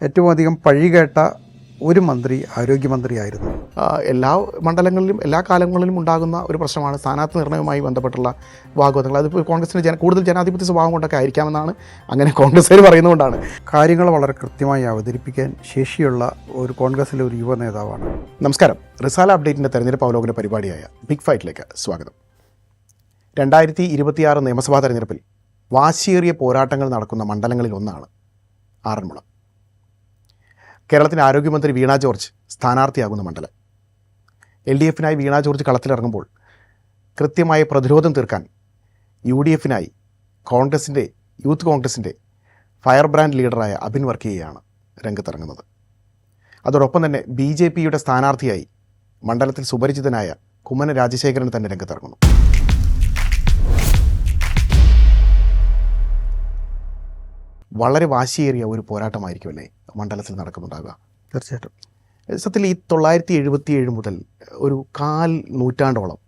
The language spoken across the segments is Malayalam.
ഏറ്റവും അധികം പഴികേട്ട ഒരു മന്ത്രി ആരോഗ്യമന്ത്രിയായിരുന്നു. എല്ലാ മണ്ഡലങ്ങളിലും എല്ലാ കാലങ്ങളിലും ഉണ്ടാകുന്ന ഒരു പ്രശ്നമാണ് സ്ഥാനാർത്ഥി നിർണ്ണയവുമായി ബന്ധപ്പെട്ടുള്ള വാഗ്വാദങ്ങൾ. അതിപ്പോൾ കോൺഗ്രസിന് കൂടുതൽ ജനാധിപത്യ സ്വഭാവം കൊണ്ടൊക്കെ ആയിരിക്കാമെന്നാണ് അങ്ങനെ കോൺഗ്രസ്സുകാർ പറയുന്നതുകൊണ്ടാണ്. കാര്യങ്ങൾ വളരെ കൃത്യമായി അവതരിപ്പിക്കാൻ ശേഷിയുള്ള ഒരു കോൺഗ്രസിലെ ഒരു യുവ നേതാവാണ്. നമസ്കാരം. റിസാല അപ്ഡേറ്റിൻ്റെ തെരഞ്ഞെടുപ്പ് അവലോകന പരിപാടിയായ ബിഗ് ഫൈറ്റിലേക്ക് സ്വാഗതം. 2026 നിയമസഭാ തെരഞ്ഞെടുപ്പിൽ വാശിയേറിയ പോരാട്ടങ്ങൾ നടക്കുന്ന മണ്ഡലങ്ങളിൽ ഒന്നാണ് ആറന്മുള. കേരളത്തിൻ്റെ ആരോഗ്യമന്ത്രി വീണ ജോർജ് സ്ഥാനാർത്ഥിയാകുന്ന മണ്ഡലം. LDFനായി വീണ ജോർജ് കളത്തിലിറങ്ങുമ്പോൾ കൃത്യമായ പ്രതിരോധം തീർക്കാൻ UDFനായി യൂത്ത് കോൺഗ്രസിൻ്റെ ഫയർ ബ്രാൻഡ് ലീഡറായ അബിൻ വർക്കിയെയാണ് രംഗത്തിറങ്ങുന്നത്. അതോടൊപ്പം തന്നെ BJPയുടെ സ്ഥാനാർത്ഥിയായി മണ്ഡലത്തിൽ സുപരിചിതനായ കുമ്മനം രാജശേഖരൻ തന്നെ രംഗത്തിറങ്ങുന്നു. വളരെ വാശിയേറിയ ഒരു പോരാട്ടമായിരിക്കുമല്ലേ മണ്ഡലത്തിൽ നടക്കുന്നുണ്ടാകുക? തീർച്ചയായിട്ടും. സത്യത്തിൽ ഈ 977 മുതൽ ഒരു 1/4 നൂറ്റാണ്ടോളം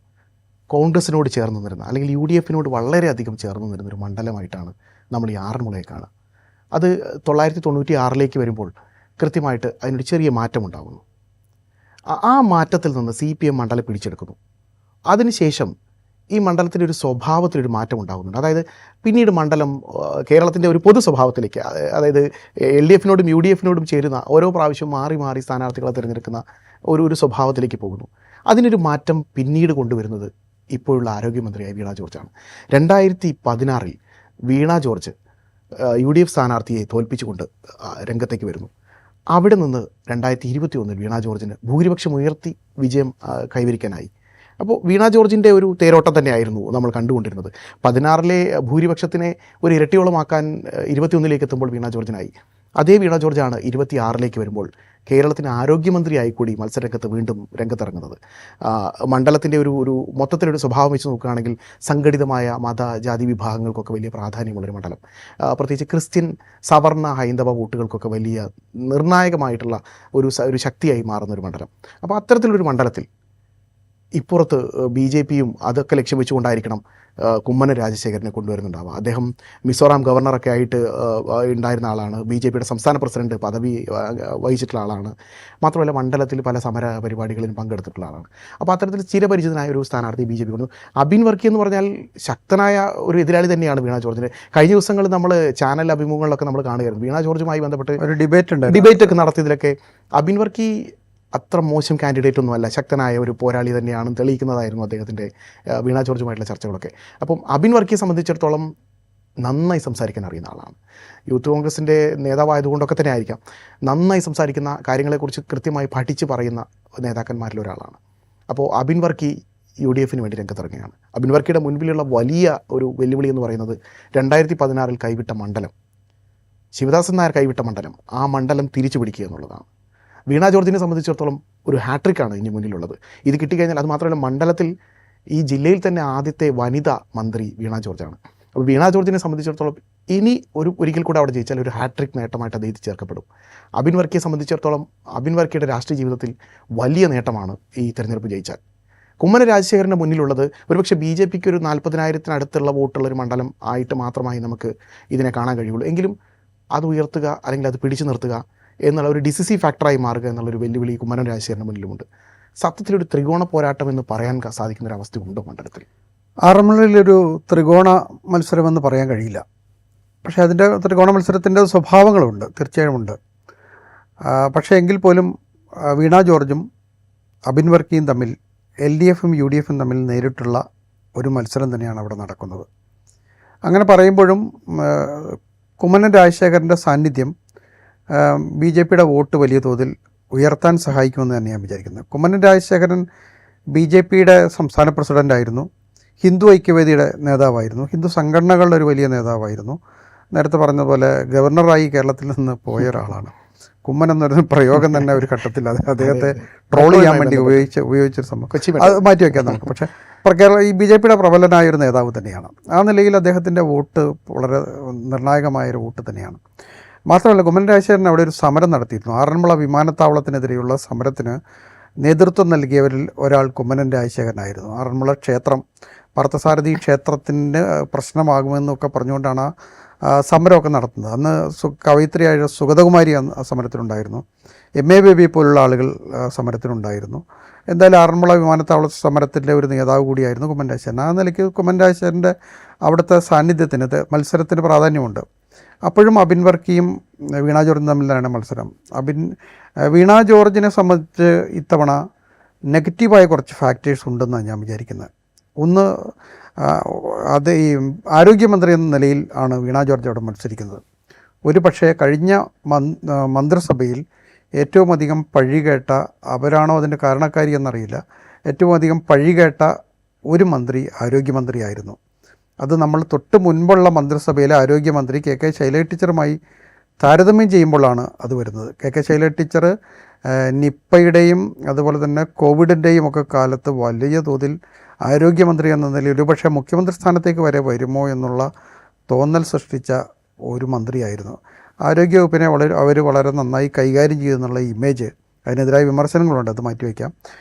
കോൺഗ്രസിനോട് ചേർന്ന് നിന്നിരുന്ന, അല്ലെങ്കിൽ UDFനോട് വളരെയധികം ചേർന്ന് നിന്നിരുന്നൊരു മണ്ഡലമായിട്ടാണ് നമ്മൾ ഈ ആറന്മുളയെ കാണുക. അത് 996 വരുമ്പോൾ കൃത്യമായിട്ട് അതിനൊരു ചെറിയ മാറ്റമുണ്ടാകുന്നു. ആ മാറ്റത്തിൽ നിന്ന് CPM മണ്ഡലം പിടിച്ചെടുക്കുന്നു. അതിനുശേഷം ഈ മണ്ഡലത്തിൻ്റെ ഒരു സ്വഭാവത്തിലൊരു മാറ്റം ഉണ്ടാകുന്നുണ്ട്. അതായത് പിന്നീട് മണ്ഡലം കേരളത്തിൻ്റെ ഒരു പൊതു സ്വഭാവത്തിലേക്ക്, അതായത് LDFനോടും UDFനോടും ചേരുന്ന ഓരോ പ്രാവശ്യവും മാറി മാറി സ്ഥാനാർത്ഥികളെ തിരഞ്ഞെടുക്കുന്ന ഒരു സ്വഭാവത്തിലേക്ക് പോകുന്നു. അതിനൊരു മാറ്റം പിന്നീട് കൊണ്ടുവരുന്നത് ഇപ്പോഴുള്ള ആരോഗ്യമന്ത്രിയായ വീണ ജോർജാണ്. 2016 വീണ ജോർജ് UDF സ്ഥാനാർത്ഥിയെ തോൽപ്പിച്ചുകൊണ്ട് രംഗത്തേക്ക് വരുന്നു. അവിടെ നിന്ന് 2021 വീണ ജോർജിന് ഭൂരിപക്ഷം ഉയർത്തി വിജയം കൈവരിക്കാനായി. അപ്പോൾ വീണ ജോർജിൻ്റെ ഒരു തേരോട്ടം തന്നെയായിരുന്നു നമ്മൾ കണ്ടുകൊണ്ടിരുന്നത്. 16 ഭൂരിപക്ഷത്തിനെ ഒരു ഇരട്ടിയോളമാക്കാൻ 21 എത്തുമ്പോൾ വീണ ജോർജിനായി. അതേ വീണ ജോർജാണ് 26 വരുമ്പോൾ കേരളത്തിന് ആരോഗ്യമന്ത്രിയായി കൂടി മത്സരരംഗത്ത് വീണ്ടും രംഗത്തിറങ്ങുന്നത്. മണ്ഡലത്തിൻ്റെ ഒരു മൊത്തത്തിലൊരു സ്വഭാവം വെച്ച് നോക്കുകയാണെങ്കിൽ സംഘടിതമായ മത ജാതി വിഭാഗങ്ങൾക്കൊക്കെ വലിയ പ്രാധാന്യമുള്ളൊരു മണ്ഡലം, പ്രത്യേകിച്ച് ക്രിസ്ത്യൻ സവർണ ഹൈന്ദവ വോട്ടുകൾക്കൊക്കെ വലിയ നിർണായകമായിട്ടുള്ള ഒരു ശക്തിയായി മാറുന്നൊരു മണ്ഡലം. അപ്പോൾ അത്തരത്തിലൊരു മണ്ഡലത്തിൽ ഇപ്പുറത്ത് BJPയും അതൊക്കെ ലക്ഷ്യം വെച്ചുകൊണ്ടായിരിക്കണം കുമ്മനം രാജശേഖരനെ കൊണ്ടുവരുന്നുണ്ടാവുക. അദ്ദേഹം മിസോറാം ഗവർണറൊക്കെ ആയിട്ട് ഉണ്ടായിരുന്ന ആളാണ്. BJPയുടെ സംസ്ഥാന പ്രസിഡന്റ് പദവി വഹിച്ചിട്ടുള്ള ആളാണ്. മാത്രമല്ല മണ്ഡലത്തിൽ പല സമര പരിപാടികളിലും പങ്കെടുത്തിട്ടുള്ള ആളാണ്. അപ്പോൾ അത്തരത്തിൽ ചിരപരിചിതനായ ഒരു സ്ഥാനാർത്ഥി BJP കൊണ്ടു. അബിൻ വർക്കി എന്ന് പറഞ്ഞാൽ ശക്തനായ ഒരു എതിരാളി തന്നെയാണ് വീണ ജോർജിന്. കഴിഞ്ഞ ദിവസങ്ങളിൽ നമ്മൾ ചാനൽ അഭിമുഖങ്ങളിലൊക്കെ നമ്മൾ കാണുകയായിരുന്നു. വീണ ജോർജുമായി ബന്ധപ്പെട്ട് ഒരു ഡിബേറ്റൊക്കെ നടത്തിയതിലൊക്കെ അബിൻ വർക്കി അത്ര മോശം കാൻഡിഡേറ്റ് ഒന്നുമല്ല, ശക്തനായ ഒരു പോരാളി തന്നെയാണെന്ന് തെളിയിക്കുന്നതായിരുന്നു അദ്ദേഹത്തിൻ്റെ വീണ ജോർജുമായിട്ടുള്ള ചർച്ചകളൊക്കെ. അപ്പം അബിൻ വർക്കിയെ സംബന്ധിച്ചിടത്തോളം നന്നായി സംസാരിക്കാൻ അറിയുന്ന ആളാണ്. യൂത്ത് കോൺഗ്രസിൻ്റെ നേതാവായതുകൊണ്ടൊക്കെ തന്നെ ആയിരിക്കാം നന്നായി സംസാരിക്കുന്ന, കാര്യങ്ങളെക്കുറിച്ച് കൃത്യമായി പഠിച്ച് പറയുന്ന നേതാക്കന്മാരിൽ ഒരാളാണ്. അപ്പോൾ അബിൻ വർക്കി UDFന് വേണ്ടി രംഗത്തിറങ്ങുകയാണ്. അബിൻ വർക്കിയുടെ മുൻപിലുള്ള വലിയ ഒരു വെല്ലുവിളി എന്ന് പറയുന്നത് 2016 കൈവിട്ട മണ്ഡലം, ശിവദാസൻ നായർ കൈവിട്ട മണ്ഡലം, ആ മണ്ഡലം തിരിച്ചു പിടിക്കുക എന്നുള്ളതാണ്. വീണ ജോർജിനെ സംബന്ധിച്ചിടത്തോളം ഒരു ഹാട്രിക്കാണ് ഇനി മുന്നിലുള്ളത്. ഇത് കിട്ടിക്കഴിഞ്ഞാൽ അത് മാത്രമല്ല മണ്ഡലത്തിൽ ഈ ജില്ലയിൽ തന്നെ ആദ്യത്തെ വനിതാ മന്ത്രി വീണ ജോർജാണ്. അപ്പോൾ വീണ ജോർജിനെ സംബന്ധിച്ചിടത്തോളം ഇനി ഒരിക്കൽ കൂടെ അവിടെ ജയിച്ചാൽ ഒരു ഹാട്രിക് നേട്ടമായിട്ട് അദ്ദേഹം ചേർക്കപ്പെടും. അബിൻ വർക്കിയെ സംബന്ധിച്ചിടത്തോളം അബിൻ വർക്കിയുടെ രാഷ്ട്രീയ ജീവിതത്തിൽ വലിയ നേട്ടമാണ് ഈ തെരഞ്ഞെടുപ്പ് ജയിച്ചാൽ. കുമ്മനം രാജശേഖരൻ്റെ മുന്നിലുള്ളത് ഒരുപക്ഷെ BJPക്ക് ഒരു 40,000-അടുത്തുള്ള വോട്ടുള്ളൊരു മണ്ഡലം ആയിട്ട് മാത്രമായി നമുക്ക് ഇതിനെ കാണാൻ കഴിയുള്ളൂ. എങ്കിലും അത് ഉയർത്തുക അല്ലെങ്കിൽ അത് പിടിച്ചു നിർത്തുക എന്നുള്ള ഒരു ഡിസിസീവ് ഫാക്ടറായി മാറുക എന്നുള്ളൊരു വെല്ലുവിളി കുമ്മനം രാജശേഖരന് മുന്നിലുമുണ്ട്. സത്യത്തിലൊരു ത്രികോണ പോരാട്ടം എന്ന് പറയാൻ സാധിക്കുന്നൊരവസ്ഥ ഉണ്ടോ മണ്ഡലത്തിൽ? ആറന്മുളയിലൊരു ത്രികോണ മത്സരമെന്ന് പറയാൻ കഴിയില്ല. പക്ഷേ അതിൻ്റെ ത്രികോണ മത്സരത്തിൻ്റെ സ്വഭാവങ്ങളുണ്ട്, തീർച്ചയായും ഉണ്ട്. പക്ഷേ എങ്കിൽ പോലും വീണ ജോർജും അബിൻ വർക്കിയും തമ്മിൽ, LDFും UDFും തമ്മിൽ നേരിട്ടുള്ള ഒരു മത്സരം തന്നെയാണ് അവിടെ നടക്കുന്നത്. അങ്ങനെ പറയുമ്പോഴും കുമ്മനം രാജശേഖരൻ്റെ സാന്നിധ്യം BJPയുടെ വോട്ട് വലിയ തോതിൽ ഉയർത്താൻ സഹായിക്കുമെന്ന് തന്നെ ഞാൻ വിചാരിക്കുന്നത്. കുമ്മനം രാജശേഖരൻ BJPയുടെ സംസ്ഥാന പ്രസിഡൻ്റായിരുന്നു, ഹിന്ദു ഐക്യവേദിയുടെ നേതാവായിരുന്നു, ഹിന്ദു സംഘടനകളുടെ ഒരു വലിയ നേതാവായിരുന്നു. നേരത്തെ പറഞ്ഞതുപോലെ ഗവർണറായി കേരളത്തിൽ നിന്ന് പോയ ഒരാളാണ്. കുമ്മൻ എന്നൊരു പ്രയോഗം തന്നെ ഒരു ഘട്ടത്തിൽ അദ്ദേഹത്തെ ട്രോൾ ചെയ്യാൻ വേണ്ടി ഉപയോഗിച്ചൊരു സംഭവം അത് മാറ്റി വയ്ക്കാം നമുക്ക്. പക്ഷേ ഈ BJPയുടെ പ്രബലനായ ഒരു നേതാവ് തന്നെയാണ്. ആ നിലയിൽ അദ്ദേഹത്തിൻ്റെ വോട്ട് വളരെ നിർണായകമായൊരു വോട്ട് തന്നെയാണ്. മാത്രമല്ല കുമ്മനം രാജശേഖരൻ അവിടെ ഒരു സമരം നടത്തിയിരുന്നു. ആറന്മുള വിമാനത്താവളത്തിനെതിരെയുള്ള സമരത്തിന് നേതൃത്വം നൽകിയവരിൽ ഒരാൾ കുമ്മനം രാജശേഖരനായിരുന്നു. ആറന്മുള ക്ഷേത്രം, പാർത്ഥസാരഥി ക്ഷേത്രത്തിൻ്റെ പ്രശ്നമാകുമെന്നൊക്കെ പറഞ്ഞുകൊണ്ടാണ് സമരമൊക്കെ നടത്തുന്നത്. അന്ന് കവയിത്രിയായ സുഗതകുമാരി ആ സമരത്തിലുണ്ടായിരുന്നു. MA ബേബി പോലുള്ള ആളുകൾ സമരത്തിനുണ്ടായിരുന്നു. എന്തായാലും ആറന്മുള വിമാനത്താവള സമരത്തിൻ്റെ ഒരു നേതാവ് കൂടിയായിരുന്നു കുമ്മൻ രാജശേഖരൻ. ആ നിലയ്ക്ക് കുമ്മൻ രാജശേഖരൻ്റെ അവിടുത്തെ സാന്നിധ്യത്തിന് മത്സരത്തിന് പ്രാധാന്യമുണ്ട്. അപ്പോഴും അബിൻ വർക്കിയും വീണ ജോർജും തമ്മിലാണ് മത്സരം. വീണ ജോർജിനെ സംബന്ധിച്ച് ഇത്തവണ നെഗറ്റീവായ കുറച്ച് ഫാക്ടേഴ്സ് ഉണ്ടെന്നാണ് ഞാൻ വിചാരിക്കുന്നത്. ഒന്ന്, അത് ഈ ആരോഗ്യമന്ത്രി എന്ന നിലയിൽ ആണ് വീണ ജോർജ് അവിടെ മത്സരിക്കുന്നത്. ഒരു പക്ഷേ കഴിഞ്ഞ മന്ത്രിസഭയിൽ ഏറ്റവും അധികം പഴികേട്ട, അവരാണോ അതിൻ്റെ കാരണക്കാരി എന്നറിയില്ല, ഏറ്റവും അധികം പഴികേട്ട ഒരു മന്ത്രി ആരോഗ്യമന്ത്രിയായിരുന്നു. അത് നമ്മൾ തൊട്ട് മുൻപുള്ള മന്ത്രിസഭയിലെ ആരോഗ്യമന്ത്രി KK ശൈലജ ടീച്ചറുമായി താരതമ്യം ചെയ്യുമ്പോഴാണ് അത് വരുന്നത്. KK ശൈലജ ടീച്ചർ നിപ്പയുടെയും അതുപോലെ തന്നെ കോവിഡിൻ്റെയും ഒക്കെ കാലത്ത് വലിയ തോതിൽ ആരോഗ്യമന്ത്രി എന്ന നിലയിൽ ഒരുപക്ഷെ മുഖ്യമന്ത്രി സ്ഥാനത്തേക്ക് വരെ വരുമോ എന്നുള്ള തോന്നൽ സൃഷ്ടിച്ച ഒരു മന്ത്രിയായിരുന്നു. ആരോഗ്യവകുപ്പിനെ അവർ വളരെ നന്നായി കൈകാര്യം ചെയ്തെന്നുള്ള ഇമേജ്, അതിനെതിരായ വിമർശനങ്ങളുണ്ട്, അത് മാറ്റിവെക്കാം.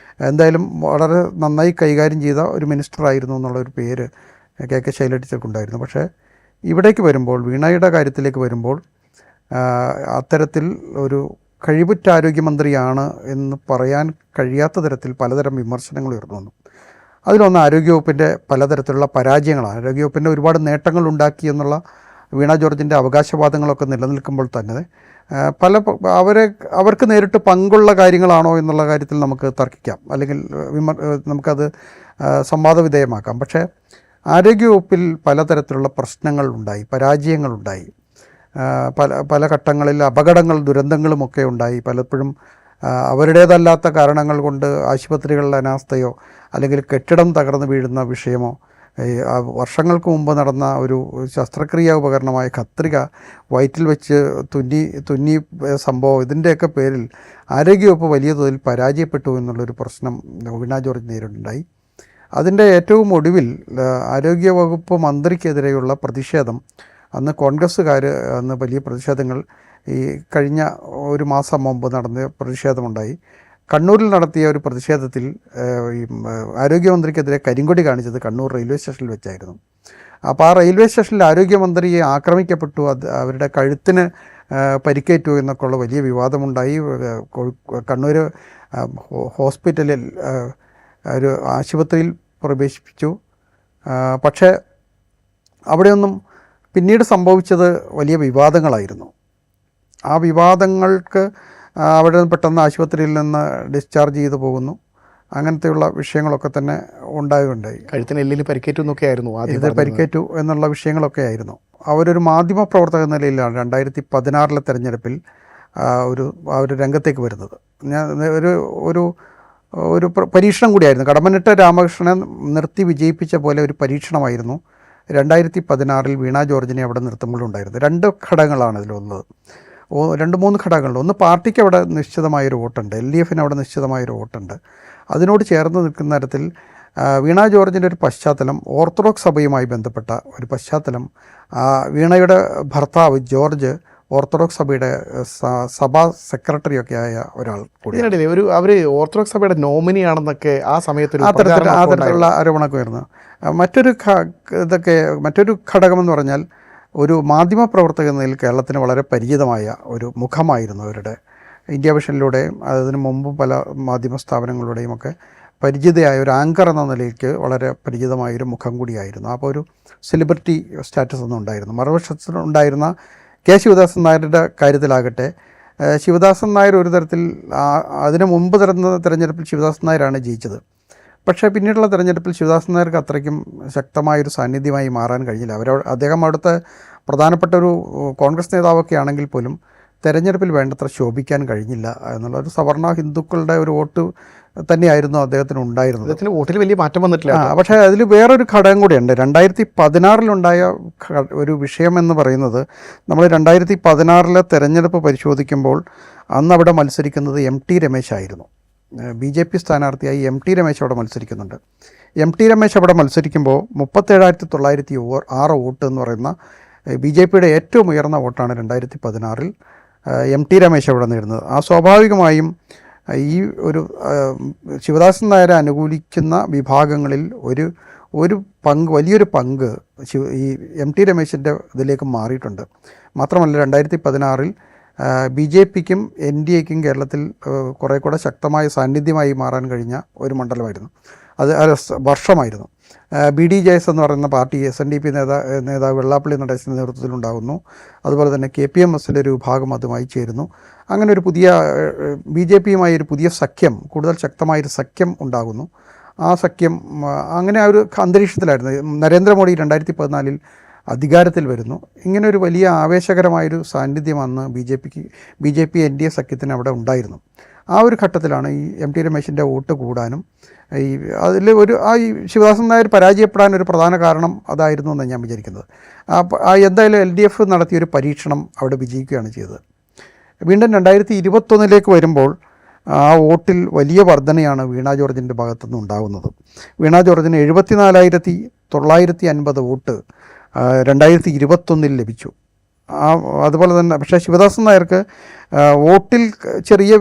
എന്തായാലും വളരെ നന്നായി കൈകാര്യം ചെയ്ത ഒരു മിനിസ്റ്ററായിരുന്നു എന്നുള്ളൊരു പേര് KK ശൈലജ ടീച്ചർക്കുണ്ടായിരുന്നു. പക്ഷേ ഇവിടേക്ക് വരുമ്പോൾ, വീണയുടെ കാര്യത്തിലേക്ക് വരുമ്പോൾ, അത്തരത്തിൽ ഒരു കഴിവുറ്റ ആരോഗ്യമന്ത്രിയാണ് എന്ന് പറയാൻ കഴിയാത്ത തരത്തിൽ പലതരം വിമർശനങ്ങൾ ഉയർന്നു വന്നു. അതിലൊന്ന് ആരോഗ്യവകുപ്പിൻ്റെ പലതരത്തിലുള്ള പരാജയങ്ങളാണ്. ആരോഗ്യവകുപ്പിൻ്റെ ഒരുപാട് നേട്ടങ്ങൾ ഉണ്ടാക്കി എന്നുള്ള വീണ ജോർജിൻ്റെ അവകാശവാദങ്ങളൊക്കെ നിലനിൽക്കുമ്പോൾ തന്നെ അവർക്ക് നേരിട്ട് പങ്കുള്ള കാര്യങ്ങളാണോ എന്നുള്ള കാര്യത്തിൽ നമുക്ക് തർക്കിക്കാം, അല്ലെങ്കിൽ നമുക്കത് സംവാദ വിധേയമാക്കാം. പക്ഷേ ആരോഗ്യവകുപ്പിൽ പലതരത്തിലുള്ള പ്രശ്നങ്ങൾ ഉണ്ടായി, പരാജയങ്ങളുണ്ടായി, പല ഘട്ടങ്ങളിൽ അപകടങ്ങൾ, ദുരന്തങ്ങളുമൊക്കെ ഉണ്ടായി. പലപ്പോഴും അവരുടേതല്ലാത്ത കാരണങ്ങൾ കൊണ്ട് ആശുപത്രികളിലെ അനാസ്ഥയോ അല്ലെങ്കിൽ കെട്ടിടം തകർന്നു വീഴുന്ന വിഷയമോ, വർഷങ്ങൾക്ക് മുമ്പ് നടന്ന ഒരു ശസ്ത്രക്രിയാ ഉപകരണമായ കത്രിക വയറ്റിൽ വെച്ച് തുന്നി സംഭവം, ഇതിൻ്റെയൊക്കെ പേരിൽ ആരോഗ്യവകുപ്പ് വലിയ തോതിൽ പരാജയപ്പെട്ടു എന്നുള്ളൊരു പ്രശ്നം വീണ ജോർജ് നേരിടുണ്ടായി. അതിൻ്റെ ഏറ്റവും ഒടുവിൽ ആരോഗ്യവകുപ്പ് മന്ത്രിക്കെതിരെയുള്ള പ്രതിഷേധം, അന്ന് കോൺഗ്രസ്സുകാർ അന്ന് വലിയ പ്രതിഷേധങ്ങൾ, ഈ കഴിഞ്ഞ ഒരു മാസം മുമ്പ് നടന്ന പ്രതിഷേധമുണ്ടായി. കണ്ണൂരിൽ നടത്തിയ ഒരു പ്രതിഷേധത്തിൽ ഈ ആരോഗ്യമന്ത്രിക്കെതിരെ കരിങ്കൊടി കാണിച്ചത് കണ്ണൂർ റെയിൽവേ സ്റ്റേഷനിൽ വെച്ചായിരുന്നു. അപ്പോൾ ആ റെയിൽവേ സ്റ്റേഷനിൽ ആരോഗ്യമന്ത്രിയെ ആക്രമിക്കപ്പെട്ടു, അവരുടെ കഴുത്തിന് പരിക്കേറ്റു എന്നൊക്കെയുള്ള വലിയ വിവാദമുണ്ടായി. കണ്ണൂർ ഹോസ്പിറ്റലിൽ ഒരു ആശുപത്രിയിൽ പ്രവേശിപ്പിച്ചു. പക്ഷേ അവിടെയൊന്നും പിന്നീട് സംഭവിച്ചത് വലിയ വിവാദങ്ങളായിരുന്നു. ആ വിവാദങ്ങൾക്ക് അവിടെ പെട്ടെന്ന് ആശുപത്രിയിൽ നിന്ന് ഡിസ്ചാർജ് ചെയ്തു പോകുന്നു, അങ്ങനത്തെയുള്ള വിഷയങ്ങളൊക്കെ തന്നെ ഉണ്ടായി. കഴുത്തിന് എല്ലിന് പരിക്കേറ്റു എന്നൊക്കെ ആയിരുന്നു ഇത് പരിക്കേറ്റു എന്നുള്ള വിഷയങ്ങളൊക്കെ ആയിരുന്നു. അവരൊരു മാധ്യമ പ്രവർത്തക നിലയിലാണ് 2016 തെരഞ്ഞെടുപ്പിൽ അവർ രംഗത്തേക്ക് വരുന്നത്. ഒരു പരീക്ഷണം കൂടിയായിരുന്നു. കടമ്മനിട്ട രാമകൃഷ്ണനെ നിർത്തി വിജയിപ്പിച്ച പോലെ ഒരു പരീക്ഷണമായിരുന്നു 2016 വീണ ജോർജിനെ അവിടെ നിർത്തുമ്പോഴുണ്ടായിരുന്നു. 2 ഘടകങ്ങളാണ് ഇതിലുള്ളത്, 2-3 ഘടകങ്ങളുണ്ട്. ഒന്ന്, പാർട്ടിക്ക് അവിടെ നിശ്ചിതമായൊരു വോട്ടുണ്ട്, LDFന് അവിടെ നിശ്ചിതമായൊരു വോട്ടുണ്ട്. അതിനോട് ചേർന്ന് നിൽക്കുന്ന തരത്തിൽ വീണ ജോർജിൻ്റെ ഒരു പശ്ചാത്തലം, ഓർത്തഡോക്സ് സഭയുമായി ബന്ധപ്പെട്ട ഒരു പശ്ചാത്തലം. വീണയുടെ ഭർത്താവ് ജോർജ് ഓർത്തഡോക്സ് സഭയുടെ സഭാ സെക്രട്ടറിയൊക്കെ ആയ ഒരാൾ കൂടി. അവർ ഓർത്തഡോക്സ് സഭയുടെ നോമിനിയാണെന്നൊക്കെ ആ സമയത്ത് തരത്തിലുള്ള ആരോപണമൊക്കെ വരുന്നു. മറ്റൊരു ഘടകമെന്ന് പറഞ്ഞാൽ, ഒരു മാധ്യമപ്രവർത്തക എന്നതിൽ കേരളത്തിന് വളരെ പരിചിതമായ ഒരു മുഖമായിരുന്നു അവരുടെ. ഇന്ത്യ വിഷനിലൂടെയും അതിനു മുമ്പും പല മാധ്യമ സ്ഥാപനങ്ങളുടെയും ഒക്കെ പരിചിതയായ ഒരു ആങ്കർ എന്ന നിലയ്ക്ക് വളരെ പരിചിതമായൊരു മുഖം കൂടിയായിരുന്നു. അപ്പോൾ ഒരു സെലിബ്രിറ്റി സ്റ്റാറ്റസ് ഒന്നും ഉണ്ടായിരുന്നു. മറുവശത്തുണ്ടായിരുന്ന ശിവദാസൻ നായരുടെ കാര്യത്തിലാകട്ടെ, ശിവദാസൻ നായർ ഒരു തരത്തിൽ അതിനു മുമ്പ് നടന്ന തെരഞ്ഞെടുപ്പിൽ ശിവദാസൻ നായരാണ് ജയിച്ചത്. പക്ഷേ പിന്നീടുള്ള തെരഞ്ഞെടുപ്പിൽ ശിവദാസൻ നായർക്ക് അത്രയ്ക്കും ശക്തമായൊരു സാന്നിധ്യമായി മാറാൻ കഴിഞ്ഞില്ല. അദ്ദേഹം അവിടുത്തെ പ്രധാനപ്പെട്ട ഒരു കോൺഗ്രസ് നേതാവൊക്കെ ആണെങ്കിൽ പോലും തെരഞ്ഞെടുപ്പിൽ വേണ്ടത്ര ശോഭിക്കാൻ കഴിഞ്ഞില്ല എന്നുള്ള ഒരു സവർണ ഹിന്ദുക്കളുടെ ഒരു വോട്ട് തന്നെയായിരുന്നു അദ്ദേഹത്തിന് ഉണ്ടായിരുന്നത്. അദ്ദേഹത്തിന് വോട്ടിൽ വലിയ മാറ്റം വന്നിട്ടില്ല. പക്ഷേ അതിൽ വേറൊരു ഘടകം കൂടിയുണ്ട്. 2016 ഒരു വിഷയമെന്ന് പറയുന്നത്, നമ്മൾ 2016 തെരഞ്ഞെടുപ്പ് പരിശോധിക്കുമ്പോൾ അന്ന് അവിടെ മത്സരിക്കുന്നത് MT രമേശ് ആയിരുന്നു. BJP സ്ഥാനാർത്ഥിയായി MT രമേശ് അവിടെ മത്സരിക്കുന്നുണ്ട്. MT രമേശ് അവിടെ മത്സരിക്കുമ്പോൾ 37,906 വോട്ട് എന്ന് പറയുന്ന BJPയുടെ ഏറ്റവും ഉയർന്ന വോട്ടാണ് 2016 MT രമേശ് അവിടെ നേടുന്നത്. സ്വാഭാവികമായും ഈ ഒരു ശിവദാസൻ നായരെ അനുകൂലിക്കുന്ന വിഭാഗങ്ങളിൽ വലിയൊരു പങ്ക് ഈ MT രമേശിൻ്റെ ഇതിലേക്ക് മാറിയിട്ടുണ്ട്. മാത്രമല്ല 2016 BJPക്കും NDAക്കും കേരളത്തിൽ കുറേ കൂടെ ശക്തമായ സാന്നിധ്യമായി മാറാൻ കഴിഞ്ഞ ഒരു മണ്ഡലമായിരുന്നു, അത് വർഷമായിരുന്നു. BDJS എന്ന് പറയുന്ന പാർട്ടി SNDP നേതാവ് വെള്ളാപ്പള്ളി നടേശൻ്റെ നേതൃത്വത്തിലുണ്ടാകുന്നു. അതുപോലെ തന്നെ KPMSൻ്റെ ഒരു വിഭാഗം അതുമായി ചേരുന്നു. അങ്ങനെ ഒരു പുതിയ BJPയുമായി ഒരു പുതിയ സഖ്യം, കൂടുതൽ ശക്തമായൊരു സഖ്യം ഉണ്ടാകുന്നു. ആ സഖ്യം അങ്ങനെ ആ ഒരു അന്തരീക്ഷത്തിലായിരുന്നു. നരേന്ദ്രമോദി 2014 അധികാരത്തിൽ വരുന്നു. ഇങ്ങനെ ഒരു വലിയ ആവേശകരമായൊരു സാന്നിധ്യം അന്ന് BJP NDA സഖ്യത്തിന് അവിടെ ഉണ്ടായിരുന്നു. ആ ഒരു ഘട്ടത്തിലാണ് ഈ MT രമേശിൻ്റെ വോട്ട് കൂടാനും ഈ ശിവദാസൻ നായർ പരാജയപ്പെടാൻ ഒരു പ്രധാന കാരണം അതായിരുന്നു എന്നാണ് ഞാൻ വിചാരിക്കുന്നത്. എന്തായാലും LDF നടത്തിയൊരു പരീക്ഷണം അവിടെ വിജയിക്കുകയാണ് ചെയ്തത്. വീണ്ടും 2021 വരുമ്പോൾ ആ വോട്ടിൽ വലിയ വർധനയാണ് വീണ ജോർജിൻ്റെ ഭാഗത്തുനിന്ന് ഉണ്ടാകുന്നത്. വീണ ജോർജിന് 74,950 വോട്ട് 2021 ലഭിച്ചു. അതുപോലെ തന്നെ പക്ഷേ ശിവദാസൻ നായർക്ക് വോട്ടിൽ ചെറിയ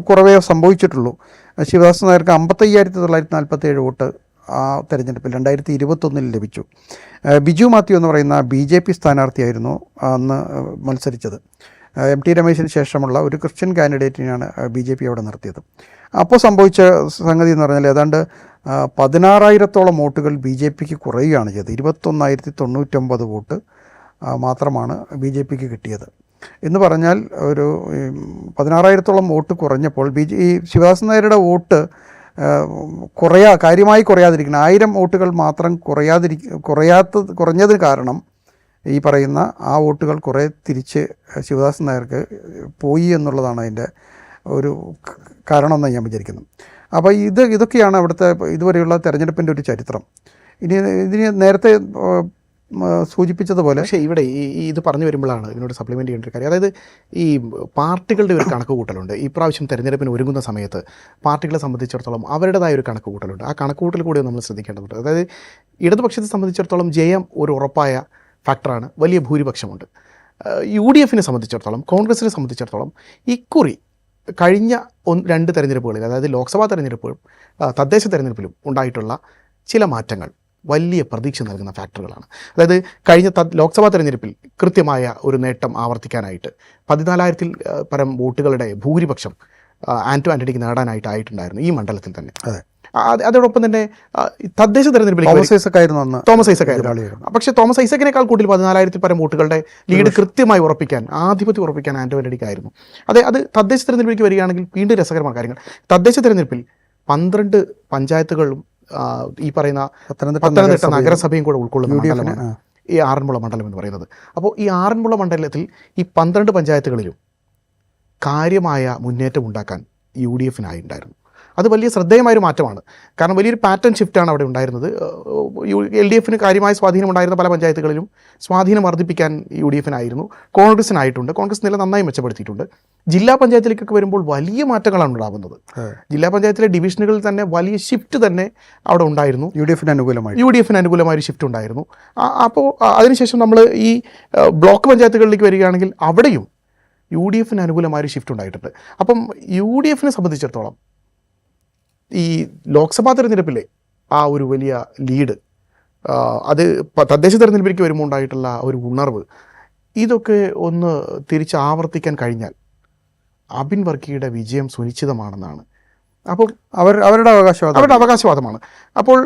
കുറവേ സംഭവിച്ചിട്ടുള്ളൂ. ശിവദാസൻ നായർക്ക് 55,947 വോട്ട് ആ തെരഞ്ഞെടുപ്പിൽ 2021 ലഭിച്ചു. ബിജു മാത്യു എന്ന് പറയുന്ന BJP സ്ഥാനാർത്ഥിയായിരുന്നു അന്ന് മത്സരിച്ചത്. MT രമേശിന് ശേഷമുള്ള ഒരു ക്രിസ്ത്യൻ കാൻഡിഡേറ്റിനെയാണ് BJP അവിടെ നിർത്തിയത്. അപ്പോൾ സംഭവിച്ച സംഗതി എന്ന് പറഞ്ഞാൽ ഏതാണ്ട് 16,000-ഓളം വോട്ടുകൾ BJPക്ക് കുറയുകയാണ് ചെയ്തത്. 21,099 വോട്ട് മാത്രമാണ് BJPക്ക് കിട്ടിയത്. എന്ന് പറഞ്ഞാൽ ഒരു 16,000-ഓളം വോട്ട് കുറഞ്ഞപ്പോൾ ഈ ശിവദാസൻ നായരുടെ വോട്ട് കാര്യമായി കുറയാതിരിക്കണം, 1000 വോട്ടുകൾ മാത്രം കുറഞ്ഞതിന് കാരണം ഈ പറയുന്ന ആ വോട്ടുകൾ കുറേ തിരിച്ച് ശിവദാസൻ നായർക്ക് പോയി എന്നുള്ളതാണ് അതിൻ്റെ ഒരു കാരണമെന്ന് ഞാൻ വിചാരിക്കുന്നു. അപ്പോൾ ഇതൊക്കെയാണ് അവിടുത്തെ ഇതുവരെയുള്ള തെരഞ്ഞെടുപ്പിൻ്റെ ഒരു ചരിത്രം. ഇതിന് നേരത്തെ സൂചിപ്പിച്ചതുപോലെ പക്ഷേ ഇവിടെ ഇത് പറഞ്ഞു വരുമ്പോഴാണ് ഇതിനോട് സപ്ലിമെൻ്റ് ചെയ്യേണ്ട ഒരു കാര്യം. അതായത് ഈ പാർട്ടികളുടെ ഒരു കണക്ക് കൂട്ടലുണ്ട്. ഈ പ്രാവശ്യം തെരഞ്ഞെടുപ്പിന് ഒരുങ്ങുന്ന സമയത്ത് പാർട്ടികളെ സംബന്ധിച്ചിടത്തോളം അവരുടേതായ ഒരു കണക്ക് കൂട്ടലുണ്ട്. ആ കണക്ക് കൂട്ടൽ കൂടി നമ്മൾ ശ്രദ്ധിക്കേണ്ടതുണ്ട്. അതായത് ഇടതുപക്ഷത്തെ സംബന്ധിച്ചിടത്തോളം ജയം ഒരു ഉറപ്പായ ഫാക്ടറാണ്, വലിയ ഭൂരിപക്ഷമുണ്ട്. UDFനെ സംബന്ധിച്ചിടത്തോളം, കോൺഗ്രസിനെ സംബന്ധിച്ചിടത്തോളം ഇക്കുറി കഴിഞ്ഞ 2 തെരഞ്ഞെടുപ്പുകളിൽ, അതായത് ലോക്സഭാ തെരഞ്ഞെടുപ്പും തദ്ദേശ തെരഞ്ഞെടുപ്പിലും ഉണ്ടായിട്ടുള്ള ചില മാറ്റങ്ങൾ വലിയ പ്രതീക്ഷ നൽകുന്ന ഫാക്ടറുകളാണ്. അതായത് കഴിഞ്ഞ ലോക്സഭാ തെരഞ്ഞെടുപ്പിൽ കൃത്യമായ ഒരു നേട്ടം ആവർത്തിക്കാനായിട്ട് 14,000-ൽ പരം വോട്ടുകളുടെ ഭൂരിപക്ഷം ആൻ്റണിക്ക് നേടാനായിട്ടായിട്ടുണ്ടായിരുന്നു ഈ മണ്ഡലത്തിൽ തന്നെ. അതോടൊപ്പം തന്നെ തദ്ദേശ തെരഞ്ഞെടുപ്പിൽ തോമസ് ഐസക് ആയിരുന്നു. പക്ഷേ തോമസ് ഐസക്കിനേക്കാൾ കൂടുതൽ 14,000-ൽ പരം വോട്ടുകളുടെ ലീഡ് കൃത്യമായി ആധിപത്യം ഉറപ്പിക്കാൻ ആൻ്റണിക്കായിരുന്നു. അത് തദ്ദേശ തെരഞ്ഞെടുപ്പിലേക്ക് വരികയാണെങ്കിൽ വീണ്ടും രസകരമായ കാര്യങ്ങൾ. തദ്ദേശ തെരഞ്ഞെടുപ്പിൽ 12 പഞ്ചായത്തുകളും ഈ പറയുന്ന പത്തനംതിട്ട നഗരസഭയും കൂടെ ഉൾക്കൊള്ളുന്ന മണ്ഡലമാണ് ഈ ആറന്മുള മണ്ഡലം എന്ന് പറയുന്നത്. അപ്പോൾ ഈ ആറന്മുള മണ്ഡലത്തിൽ ഈ 12 പഞ്ചായത്തുകളിലും കാര്യമായ മുന്നേറ്റം ഉണ്ടാക്കാൻ UDFനായിട്ടുണ്ടായിരുന്നു. അത് വലിയ ശ്രദ്ധേയമായൊരു മാറ്റമാണ്. കാരണം വലിയൊരു പാറ്റേൺ ഷിഫ്റ്റാണ് അവിടെ ഉണ്ടായിരുന്നത്. LDFന് കാര്യമായ സ്വാധീനമുണ്ടായിരുന്ന പല പഞ്ചായത്തുകളിലും സ്വാധീനം വർദ്ധിപ്പിക്കാൻ UDFനായിരുന്നു. കോൺഗ്രസിനായിട്ടുണ്ട്. കോൺഗ്രസ് നില നന്നായി മെച്ചപ്പെടുത്തിയിട്ടുണ്ട്. ജില്ലാ പഞ്ചായത്തിലേക്കൊക്കെ വരുമ്പോൾ വലിയ മാറ്റങ്ങളാണ് ഉണ്ടാകുന്നത്. ജില്ലാ പഞ്ചായത്തിലെ ഡിവിഷനുകളിൽ തന്നെ വലിയ ഷിഫ്റ്റ് തന്നെ അവിടെ ഉണ്ടായിരുന്നു. UDFന് അനുകൂലമായൊരു ഷിഫ്റ്റ് ഉണ്ടായിരുന്നു. അപ്പോൾ അതിനുശേഷം നമ്മൾ ഈ ബ്ലോക്ക് പഞ്ചായത്തുകളിലേക്ക് വരികയാണെങ്കിൽ അവിടെയും UDFന് അനുകൂലമായൊരു ഷിഫ്റ്റ് ഉണ്ടായിട്ടുണ്ട്. അപ്പം UDFനെ സംബന്ധിച്ചിടത്തോളം ഈ ലോക്സഭാ തെരഞ്ഞെടുപ്പിലെ ആ ഒരു വലിയ ലീഡ്, അത് തദ്ദേശ തെരഞ്ഞെടുപ്പിലേക്ക് വരുമ്പോൾ ഉണ്ടായിട്ടുള്ള ഒരു ഉണർവ്, ഇതൊക്കെ ഒന്ന് തിരിച്ച് ആവർത്തിക്കാൻ കഴിഞ്ഞാൽ അബിൻ വർക്കിയുടെ വിജയം സുനിശ്ചിതമാണെന്നാണ്. അപ്പോൾ അവരുടെ അവകാശവാദമാണ്. അപ്പോൾ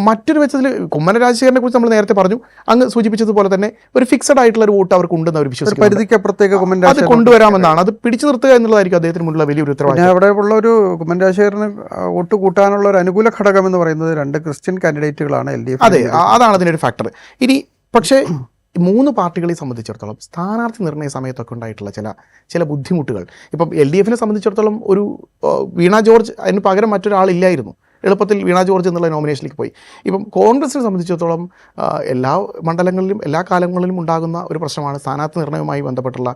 മറ്റൊരു വെച്ചതിൽ കുമ്മനം രാജശേഖരനെ കുറിച്ച് നമ്മൾ നേരത്തെ പറഞ്ഞു, അങ്ങ് സൂചിപ്പിച്ചതുപോലെ തന്നെ ഒരു ഫിക്സഡ് ആയിട്ടുള്ള ഒരു വോട്ട് അവർക്ക് ഉണ്ടെന്ന് അവർ വിശ്വസിക്കുന്നു. അത് കൊണ്ടുവരാമെന്നാണ്, അത് പിടിച്ചു നിർത്തുക എന്നുള്ളതായിരിക്കും അദ്ദേഹത്തിന് മുന്നിലുള്ള വലിയൊരു ഉത്തരവാദിത്തം. അവിടെ ഉള്ള ഒരു കുമ്മനം രാജശേഖരന് വോട്ട് കൂട്ടാനുള്ള ഒരു അനുകൂല ഘടകം എന്ന് പറയുന്നത് 2 ക്രിസ്ത്യൻ കാൻഡിഡേറ്റുകളാണ് LDF. അതെ, അതാണ് അതിനൊരു ഫാക്ടർ. ഇനി പക്ഷേ 3 പാർട്ടികളെ സംബന്ധിച്ചിടത്തോളം സ്ഥാനാർത്ഥി നിർണയ സമയത്തൊക്കെ ഉണ്ടായിട്ടുള്ള ചില ബുദ്ധിമുട്ടുകൾ, ഇപ്പം LDFനെ സംബന്ധിച്ചിടത്തോളം ഒരു വീണ ജോർജ്, അതിന് പകരം മറ്റൊരാളില്ലായിരുന്നു. എളുപ്പത്തിൽ വീണ ജോർജ് എന്നുള്ള നോമിനേഷനിലേക്ക് പോയി. ഇപ്പം കോൺഗ്രസിനെ സംബന്ധിച്ചിടത്തോളം എല്ലാ മണ്ഡലങ്ങളിലും എല്ലാ കാലങ്ങളിലും ഉണ്ടാകുന്ന ഒരു പ്രശ്നമാണ് സ്ഥാനാർത്ഥി നിർണയവുമായി ബന്ധപ്പെട്ടുള്ള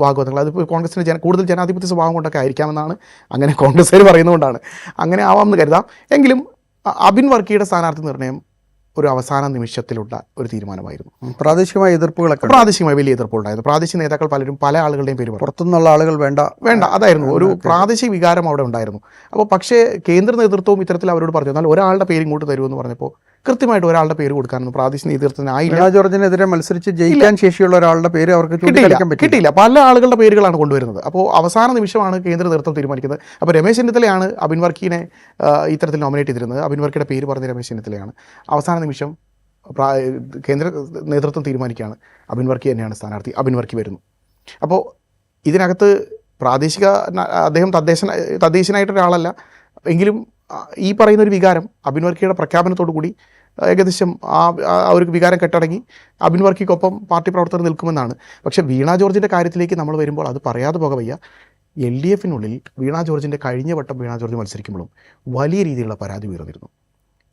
വാഗ്വാദങ്ങൾ. അതിപ്പോൾ കോൺഗ്രസിന് കൂടുതൽ ജനാധിപത്യ സ്വഭാവം കൊണ്ടൊക്കെ ആയിരിക്കാമെന്നാണ്, അങ്ങനെ കോൺഗ്രസ്സുകാർ പറയുന്നതുകൊണ്ടാണ് അങ്ങനെ ആവാമെന്ന് കരുതാം. എങ്കിലും അബിൻ വർക്കിയുടെ സ്ഥാനാർത്ഥി നിർണയം ഒരു അവസാന നിമിഷത്തിലുള്ള ഒരു തീരുമാനമായിരുന്നു. പ്രാദേശികമായ വലിയ എതിർപ്പുണ്ടായിരുന്നു. പ്രാദേശിക നേതാക്കൾ പല ആളുകളുടെയും പേര് പുറത്തുനിന്നുള്ള ആളുകൾ വേണ്ട, അതായിരുന്നു ഒരു പ്രാദേശിക വികാരം അവിടെ ഉണ്ടായിരുന്നു. അപ്പോൾ പക്ഷേ കേന്ദ്ര നേതൃത്വവും ഇത്തരത്തിൽ അവരോട് പറഞ്ഞു, എന്നാൽ ഒരാളുടെ പേര് ഇങ്ങോട്ട് തരുമെന്ന് പറഞ്ഞപ്പോൾ കൃത്യമായിട്ട് ഒരാളുടെ പേര് കൊടുക്കാനൊന്നും പ്രാദേശിക നേതൃത്വത്തിനായില്ല. വീണ ജോർജിനെതിരെ മത്സരിച്ച് ജയിക്കാൻ ശേഷിയുള്ള ഒരാളുടെ പേര് അവർക്ക് ചൂണ്ടിക്കാണിക്കാൻ പറ്റില്ല. കിട്ടിയില്ല. പല ആളുകളുടെ പേരുകളാണ് കൊണ്ടുവരുന്നത്. അപ്പോൾ അവസാന നിമിഷമാണ് കേന്ദ്ര നേതൃത്വം തീരുമാനിക്കുന്നത്. അപ്പോൾ രമേശ് ചെന്നിത്തലയാണ് അബിൻ വർക്കിനെ ഇത്തരത്തിൽ നോമിനേറ്റ് ചെയ്തിരുന്നത്. അബിൻ വർക്കിയുടെ പേര് പറഞ്ഞ രമേശ് ചെന്നിത്തലയാണ്. അവസാന നിമിഷം കേന്ദ്ര നേതൃത്വം തീരുമാനിക്കുകയാണ് അബിൻ വർക്കി തന്നെയാണ് സ്ഥാനാർത്ഥി. അബിൻ വർക്കി വരുന്നു. അപ്പോൾ ഇതിനകത്ത് പ്രാദേശിക അദ്ദേഹം തദ്ദേശനായിട്ടൊരാളല്ല എങ്കിലും ഈ പറയുന്നൊരു വികാരം അബിൻ വർക്കിയുടെ പ്രഖ്യാപനത്തോടു കൂടി ഏകദേശം ആ ഒരു വികാരം കെട്ടടങ്ങി അബിൻ വർക്കിക്കൊപ്പം പാർട്ടി പ്രവർത്തകർ നിൽക്കുമെന്നാണ്. പക്ഷേ വീണ ജോർജിൻ്റെ കാര്യത്തിലേക്ക് നമ്മൾ വരുമ്പോൾ അത് പറയാതെ പോക വയ്യ. LDFനുള്ളിൽ വീണ ജോർജിൻ്റെ കഴിഞ്ഞ വട്ടം വീണ ജോർജ് മത്സരിക്കുമ്പോഴും വലിയ രീതിയിലുള്ള പരാതി ഉയർന്നിരുന്നു.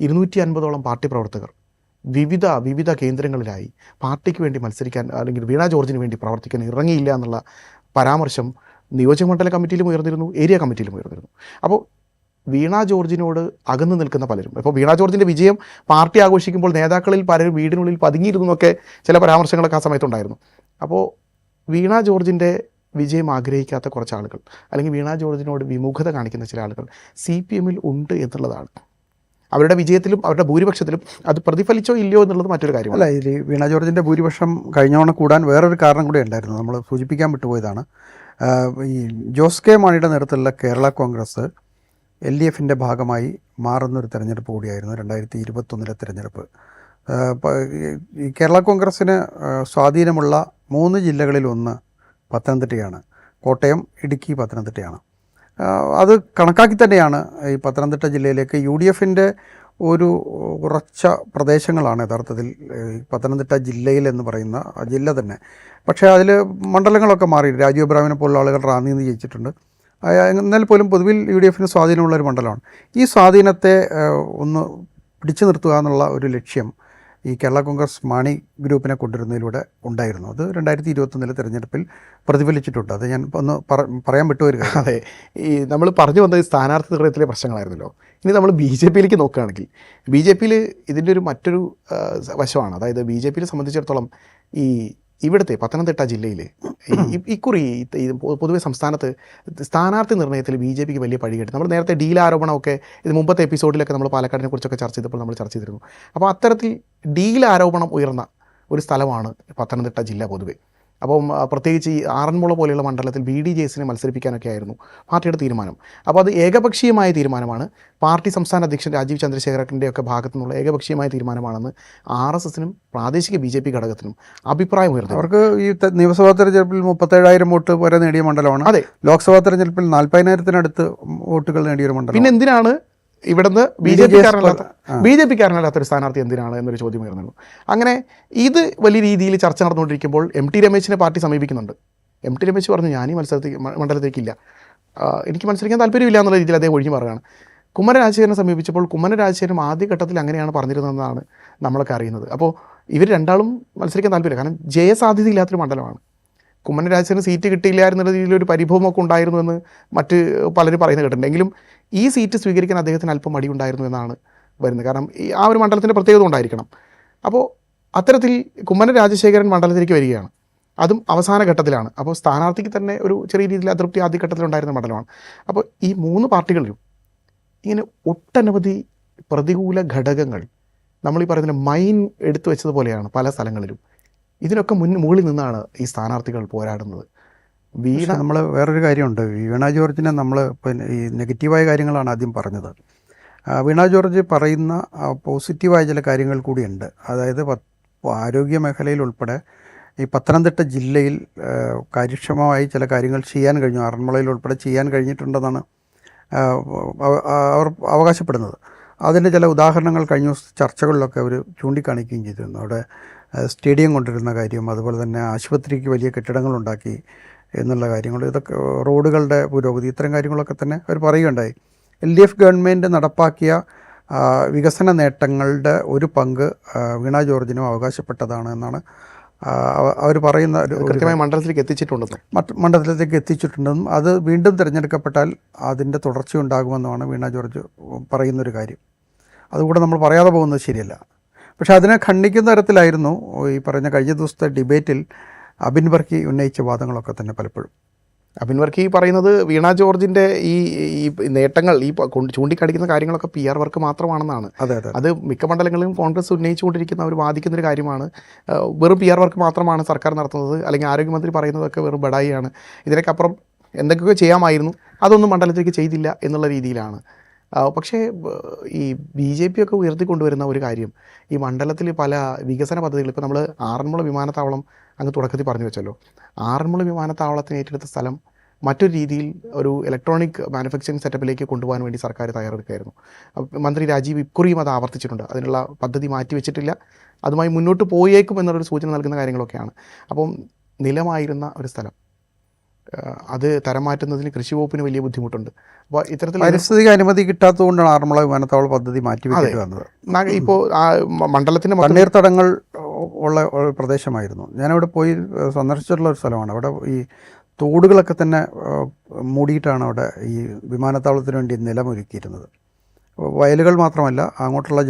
250ഓളം പാർട്ടി പ്രവർത്തകർ വിവിധ കേന്ദ്രങ്ങളിലായി പാർട്ടിക്ക് വേണ്ടി മത്സരിക്കാൻ അല്ലെങ്കിൽ വീണ ജോർജിന് വേണ്ടി പ്രവർത്തിക്കാൻ ഇറങ്ങിയില്ല എന്നുള്ള പരാമർശം നിയോജകമണ്ഡല കമ്മിറ്റിയിലും ഉയർന്നിരുന്നു, ഏരിയ കമ്മിറ്റിയിലും ഉയർന്നിരുന്നു. അപ്പോൾ വീണ ജോർജിനോട് അകന്നു നിൽക്കുന്ന പലരും, ഇപ്പോൾ വീണ ജോർജിൻ്റെ വിജയം പാർട്ടി ആഘോഷിക്കുമ്പോൾ നേതാക്കളിൽ പലരും വീടിനുള്ളിൽ പതുങ്ങിയിരുന്നു എന്നൊക്കെ ചില പരാമർശങ്ങളൊക്കെ ആ സമയത്തുണ്ടായിരുന്നു. അപ്പോൾ വീണ ജോർജിൻ്റെ വിജയം ആഗ്രഹിക്കാത്ത കുറച്ച് ആളുകൾ അല്ലെങ്കിൽ വീണ ജോർജിനോട് വിമുഖത കാണിക്കുന്ന ചില ആളുകൾ CPMൽ ഉണ്ട് എന്നുള്ളതാണ്. അവരുടെ വിജയത്തിലും അവരുടെ ഭൂരിപക്ഷത്തിലും അത് പ്രതിഫലിച്ചോ ഇല്ലയോ എന്നുള്ളത് മറ്റൊരു കാര്യമല്ല. അല്ല, ഇതിൽ വീണ ജോർജിൻ്റെ ഭൂരിപക്ഷം കഴിഞ്ഞവണ്ണം കൂടാൻ വേറൊരു കാരണം കൂടി ഉണ്ടായിരുന്നു, നമ്മൾ സൂചിപ്പിക്കാൻ വിട്ടുപോയതാണ്. ഈ ജോസ് കെ മാണിയുടെ നേതൃത്വത്തിലുള്ള കേരള കോൺഗ്രസ് LDFൻ്റെ ഭാഗമായി മാറുന്നൊരു തെരഞ്ഞെടുപ്പ് കൂടിയായിരുന്നു 2021 തെരഞ്ഞെടുപ്പ്. ഈ കേരള കോൺഗ്രസ്സിന് സ്വാധീനമുള്ള 3 ജില്ലകളിലൊന്ന് പത്തനംതിട്ടയാണ്. കോട്ടയം, ഇടുക്കി, പത്തനംതിട്ടയാണ്. അത് കണക്കാക്കി തന്നെയാണ് ഈ പത്തനംതിട്ട ജില്ലയിലേക്ക് UDFൻ്റെ ഒരു ഉറച്ച പ്രദേശങ്ങളാണ് യഥാർത്ഥത്തിൽ പത്തനംതിട്ട ജില്ലയിൽ എന്ന് പറയുന്ന ആ ജില്ല തന്നെ. പക്ഷേ അതിൽ മണ്ഡലങ്ങളൊക്കെ മാറി. രാജീവ് അബ്രാമിനെ പോലുള്ള ആളുകൾ റാന്നിയിൽ നിന്ന് ജയിച്ചിട്ടുണ്ട്. എന്നാൽ പോലും പൊതുവിൽ UDFന് സ്വാധീനമുള്ളൊരു മണ്ഡലമാണ്. ഈ സ്വാധീനത്തെ ഒന്ന് പിടിച്ചു നിർത്തുക എന്നുള്ള ഒരു ലക്ഷ്യം ഈ കേരള കോൺഗ്രസ് മാണി ഗ്രൂപ്പിനെ കൊണ്ടുവരുന്നതിലൂടെ ഉണ്ടായിരുന്നു. അത് 2021 തെരഞ്ഞെടുപ്പിൽ പ്രതിഫലിച്ചിട്ടുണ്ട്. അത് ഞാൻ ഒന്ന് പറയാൻ വിട്ടുവരിക. അതെ, ഈ നമ്മൾ പറഞ്ഞു വന്നത് സ്ഥാനാർത്ഥി നിർണ്ണയത്തിലെ പ്രശ്നങ്ങളായിരുന്നല്ലോ. ഇനി നമ്മൾ BJPയിലേക്ക് നോക്കുകയാണെങ്കിൽ BJPയിൽ ഇതിൻ്റെ ഒരു മറ്റൊരു വശമാണ്. അതായത് BJPയെ സംബന്ധിച്ചിടത്തോളം ഇവിടുത്തെ പത്തനംതിട്ട ജില്ലയിൽ ഇക്കുറി പൊതുവെ സംസ്ഥാനത്ത് സ്ഥാനാർത്ഥി നിർണ്ണയത്തിൽ BJPക്ക് വലിയ പഴികെട്ടി. നമ്മൾ നേരത്തെ ഡീൽ ആരോപണമൊക്കെ ഇത് മുമ്പത്തെ എപ്പിസോഡിലൊക്കെ നമ്മൾ പാലക്കാടിനെ കുറിച്ചൊക്കെ ചർച്ച ചെയ്തപ്പോൾ നമ്മൾ ചർച്ച ചെയ്തിരുന്നു. അപ്പോൾ അത്തരത്തിൽ ഡീൽ ആരോപണം ഉയർന്ന ഒരു സ്ഥലമാണ് പത്തനംതിട്ട ജില്ല പൊതുവെ. അപ്പം പ്രത്യേകിച്ച് ഈ ആറന്മുള പോലെയുള്ള മണ്ഡലത്തിൽ BDJSനെ മത്സരിപ്പിക്കാനൊക്കെ ആയിരുന്നു പാർട്ടിയുടെ തീരുമാനം. അപ്പോൾ അത് ഏകപക്ഷീയമായ തീരുമാനമാണ്. പാർട്ടി സംസ്ഥാന അധ്യക്ഷൻ രാജീവ് ചന്ദ്രശേഖരൻ്റെയൊക്കെ ഭാഗത്തു നിന്നുള്ള ഏകപക്ഷീയമായ തീരുമാനമാണെന്ന് RSSനും പ്രാദേശിക BJP ഘടകത്തിനും അഭിപ്രായം ഉയർന്നു. അവർക്ക് ഈ നിയമസഭാ തെരഞ്ഞെടുപ്പിൽ 37,000 വോട്ട് വരെ നേടിയ മണ്ഡലമാണ്. അതെ, ലോക്സഭാ തെരഞ്ഞെടുപ്പിൽ 40,000-നടുത്ത് വോട്ടുകൾ നേടിയൊരു മണ്ഡലം. പിന്നെ എന്തിനാണ് ഇവിടുന്ന് BJPക്കാരനല്ലാത്തൊരു സ്ഥാനാർത്ഥി എന്തിനാണ് എന്നൊരു ചോദ്യം ഉയർന്നു. അങ്ങനെ ഇത് വലിയ രീതിയിൽ ചർച്ച നടന്നുകൊണ്ടിരിക്കുമ്പോൾ MT രമേശിനെ പാർട്ടി സമീപിക്കുന്നുണ്ട്. MT രമേശ് പറഞ്ഞു, ഞാൻ ഈ മണ്ഡലത്തേക്കില്ല, എനിക്ക് മത്സരിക്കാൻ താല്പര്യമില്ല എന്നുള്ള രീതിയിൽ അദ്ദേഹം ഒഴിഞ്ഞു പറയുകയാണ്. കുമ്മനം രാജശേഖരനെ സമീപിച്ചപ്പോൾ കുമ്മനം രാജശേഖരൻ ആദ്യഘട്ടത്തിൽ അങ്ങനെയാണ് പറഞ്ഞിരുന്നതെന്നാണ് നമ്മളൊക്കെ അറിയുന്നത്. അപ്പോൾ ഇവർ രണ്ടാളും മത്സരിക്കാൻ താല്പര്യമില്ല. കാരണം ജയസാധ്യതയില്ലാത്തൊരു മണ്ഡലമാണ്. കുമ്മനം രാജശേഖരന് സീറ്റ് കിട്ടിയില്ല എന്നുള്ള രീതിയിലൊരു പരിഭവമൊക്കെ ഉണ്ടായിരുന്നു എന്ന് മറ്റ് പലരും പറയുന്നത് കേട്ടിട്ടുണ്ട്. എങ്കിലും ഈ സീറ്റ് സ്വീകരിക്കാൻ അദ്ദേഹത്തിന് അല്പം മടിയുണ്ടായിരുന്നു എന്നാണ് വരുന്നത്. കാരണം ആ ഒരു മണ്ഡലത്തിൻ്റെ പ്രത്യേകത ഉണ്ടായിരിക്കണം. അപ്പോൾ അത്തരത്തിൽ കുമ്മനം രാജശേഖരൻ മണ്ഡലത്തിലേക്ക് വരികയാണ്. അതും അവസാന ഘട്ടത്തിലാണ്. അപ്പോൾ സ്ഥാനാർത്ഥിക്ക് തന്നെ ഒരു ചെറിയ രീതിയിൽ അതൃപ്തി ആദ്യഘട്ടത്തിലുണ്ടായിരുന്ന മണ്ഡലമാണ്. അപ്പോൾ ഈ 3 പാർട്ടികളിലും ഇങ്ങനെ ഒട്ടനവധി പ്രതികൂല ഘടകങ്ങൾ നമ്മൾ ഈ പറയുന്ന മൈൻ എടുത്തു വെച്ചതുപോലെയാണ് പല സ്ഥലങ്ങളിലും. ഇതിനൊക്കെ മുകളിൽ നിന്നാണ് ഈ സ്ഥാനാർത്ഥികൾ പോരാടുന്നത്. നമ്മൾ വേറൊരു കാര്യമുണ്ട്. വീണ ജോർജിനെ നമ്മൾ പിന്നെ ഈ നെഗറ്റീവായ കാര്യങ്ങളാണ് ആദ്യം പറഞ്ഞത്. വീണ ജോർജ് പറയുന്ന പോസിറ്റീവായ ചില കാര്യങ്ങൾ കൂടിയുണ്ട്. അതായത് ആരോഗ്യ മേഖലയിൽ ഉൾപ്പെടെ ഈ പത്തനംതിട്ട ജില്ലയിൽ കാര്യക്ഷമമായി ചില കാര്യങ്ങൾ ചെയ്യാൻ കഴിഞ്ഞു. ആറന്മുളയിൽ ഉൾപ്പെടെ ചെയ്യാൻ കഴിഞ്ഞിട്ടുണ്ടെന്നാണ് അവർ അവകാശപ്പെടുന്നത്. അതിൻ്റെ ചില ഉദാഹരണങ്ങൾ കഴിഞ്ഞ ചർച്ചകളിലൊക്കെ അവർ ചൂണ്ടിക്കാണിക്കുകയും ചെയ്തിരുന്നു. അവിടെ സ്റ്റേഡിയം കൊണ്ടുവരുന്ന കാര്യം, അതുപോലെ തന്നെ ആശുപത്രിക്ക് വലിയ കെട്ടിടങ്ങളുണ്ടാക്കി എന്നുള്ള കാര്യങ്ങൾ, ഇതൊക്കെ റോഡുകളുടെ പുരോഗതി, ഇത്തരം കാര്യങ്ങളൊക്കെ തന്നെ അവർ പറയുകയുണ്ടായി. LDF ഗവൺമെൻറ് നടപ്പാക്കിയ വികസന നേട്ടങ്ങളുടെ ഒരു പങ്ക് വീണ ജോർജിനും അവകാശപ്പെട്ടതാണ് എന്നാണ് അവർ പറയുന്ന. കൃത്യമായി മണ്ഡലത്തിലേക്ക് എത്തിച്ചിട്ടുണ്ടെന്നും അത് വീണ്ടും തിരഞ്ഞെടുക്കപ്പെട്ടാൽ അതിൻ്റെ തുടർച്ചയുണ്ടാകുമെന്നുമാണ് വീണ ജോർജ് പറയുന്നൊരു കാര്യം. അതുകൂടെ നമ്മൾ പറയാതെ പോകുന്നത് ശരിയല്ല. പക്ഷേ അതിനെ ഖണ്ഡിക്കുന്ന തരത്തിലായിരുന്നു ഈ പറഞ്ഞ കഴിഞ്ഞ ദിവസത്തെ ഡിബേറ്റിൽ അബിൻ വർക്കി ഉന്നയിച്ച വാദങ്ങളൊക്കെ തന്നെ പലപ്പോഴും. അബിൻ വർക്കി പറയുന്നത് വീണ ജോർജിൻ്റെ ഈ നേട്ടങ്ങൾ ചൂണ്ടിക്കാണിക്കുന്ന കാര്യങ്ങളൊക്കെ PR വർക്ക് മാത്രമാണെന്നാണ്. അതെ അതെ അത് മിക്ക മണ്ഡലങ്ങളിലും കോൺഗ്രസ് ഉന്നയിച്ചുകൊണ്ടിരിക്കുന്ന അവർ വാദിക്കുന്നൊരു കാര്യമാണ്. വെറും PR വർക്ക് മാത്രമാണ് സർക്കാർ നടത്തുന്നത്, അല്ലെങ്കിൽ ആരോഗ്യമന്ത്രി പറയുന്നതൊക്കെ വെറും ബഡായിയാണ്, ഇതിനൊക്കപ്പുറം എന്തൊക്കെയോ ചെയ്യാമായിരുന്നു, അതൊന്നും മണ്ഡലത്തിലേക്ക് ചെയ്തില്ല എന്നുള്ള രീതിയിലാണ്. പക്ഷേ ഈ BJP ഒക്കെ ഉയർത്തിക്കൊണ്ടുവരുന്ന ഒരു കാര്യം, ഈ മണ്ഡലത്തിൽ പല വികസന പദ്ധതികൾ, ഇപ്പോൾ നമ്മൾ ആറന്മുള വിമാനത്താവളം അങ്ങ് തുടക്കത്തിൽ പറഞ്ഞു വെച്ചല്ലോ, ആറന്മുള വിമാനത്താവളത്തിന് ഏറ്റെടുത്ത സ്ഥലം മറ്റൊരു രീതിയിൽ ഒരു ഇലക്ട്രോണിക് മാനുഫാക്ചറിങ് സെറ്റപ്പിലേക്ക് കൊണ്ടുപോകാൻ വേണ്ടി സർക്കാർ തയ്യാറെടുക്കുകയായിരുന്നു. മന്ത്രി രാജീവ് ഇക്കുറിയും അത് ആവർത്തിച്ചിട്ടുണ്ട്. അതിനുള്ള പദ്ധതി മാറ്റിവെച്ചിട്ടില്ല, അതുമായി മുന്നോട്ട് പോയേക്കും എന്നുള്ളൊരു സൂചന നൽകുന്ന കാര്യങ്ങളൊക്കെയാണ്. അപ്പം നിലമായിരുന്ന ഒരു സ്ഥലം അത് തരം മാറ്റുന്നതിന് കൃഷി വകുപ്പിന് വലിയ ബുദ്ധിമുട്ടുണ്ട്. അപ്പോൾ ഇത്തരത്തിൽ പരിസ്ഥിതിക്ക് അനുമതി കിട്ടാത്തതുകൊണ്ടാണ് ആറന്മുള വിമാനത്താവള പദ്ധതി മാറ്റിവെക്കേണ്ടി വന്നത്. ഇപ്പോൾ മണ്ഡലത്തിൻ്റെ തണ്ണീർത്തടങ്ങൾ ഉള്ള ഒരു പ്രദേശമായിരുന്നു. ഞാനവിടെ പോയി സന്ദർശിച്ചിട്ടുള്ള ഒരു സ്ഥലമാണ്. അവിടെ ഈ തോടുകളൊക്കെ തന്നെ മൂടിയിട്ടാണ് അവിടെ ഈ വിമാനത്താവളത്തിന് വേണ്ടി നിലമൊരുക്കിയിരുന്നത്. വയലുകൾ മാത്രമല്ല, അങ്ങോട്ടുള്ള